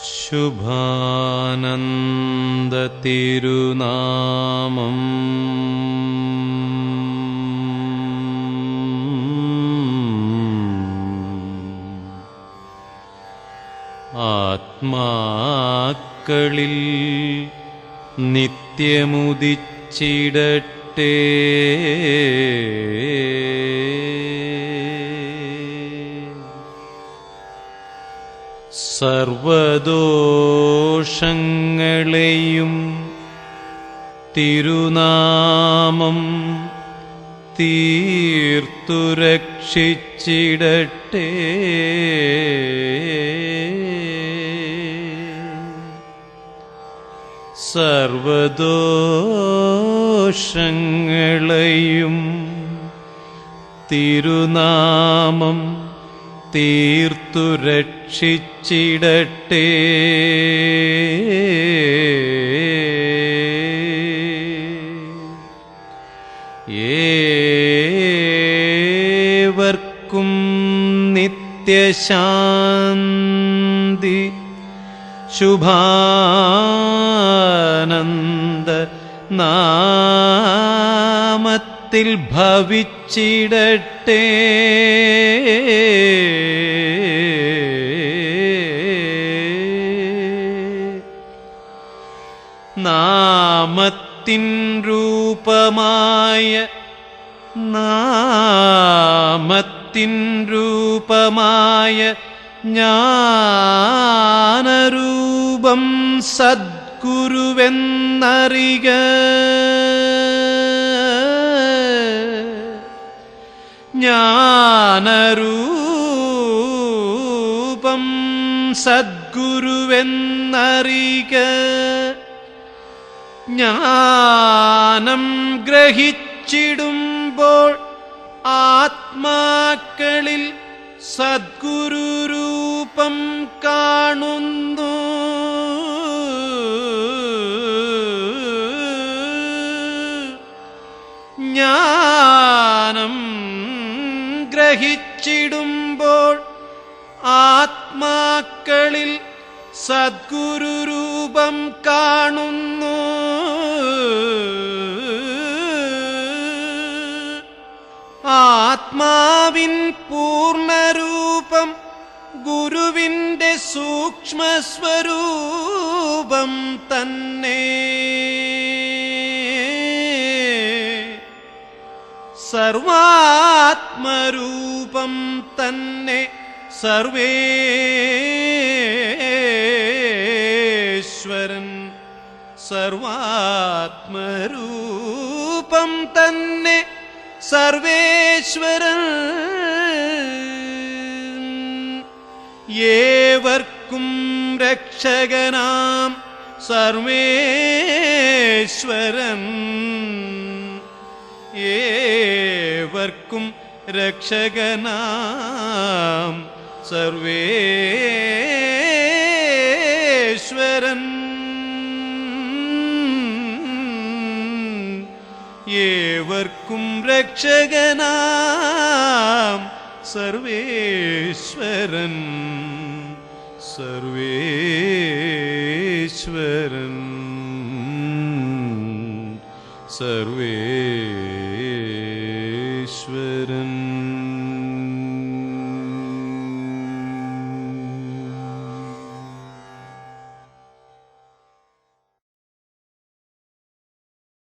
ശുഭാനന്ദ തിരുനാമം ആത്മാക്കളിൽ നിത്യമുദിച്ചിടട്ടെ. സർവദോഷങ്ങളെയും തിരുനാമം തീർത്തു രക്ഷിച്ചിടട്ടെ. സർവദോഷങ്ങളെയും തിരുനാമം തീർത്തു രക്ഷിച്ചിടട്ടെ. ഏവർക്കും നിത്യശാന്തി ശുഭാനന്ദ നാമത്തിൽ ഭവിച്ചിടട്ടെ. നാമത്തിൻ രൂപമായ ജ്ഞാനരൂപം സദ്ഗുരുവെന്നറിക. ജ്ഞാനരൂപം സദ്ഗുരുവെന്നറിക. ജ്ഞാനം ഗ്രഹിച്ചിടുമ്പോൾ ആത്മാക്കളിൽ സദ്ഗുരുരൂപം കാണുന്നു. ജ്ഞാനം ഗ്രഹിച്ചിടുമ്പോൾ ആത്മാക്കളിൽ സദ്ഗുരുരൂപം കാണുന്നു. ആത്മാവിൻ പൂർണ്ണരൂപം ഗുരുവിൻ്റെ സൂക്ഷ്മസ്വരൂപം തന്നെ. സർവാത്മരൂപം തന്നെ സർവേശ്വരൻ. സർവാത്മരൂപം തന്നെ സർവേശ്വരൻ. ഏവർക്കും രക്ഷകനാം സർവേശ്വരൻ. ഏവർക്കും രക്ഷകനാം സർവേശ്വരൻ. ഏവർക്കും രക്ഷകനാം സർവേശ്വരൻ. സർവേശ്വരൻ. സർവേശ്വരൻ.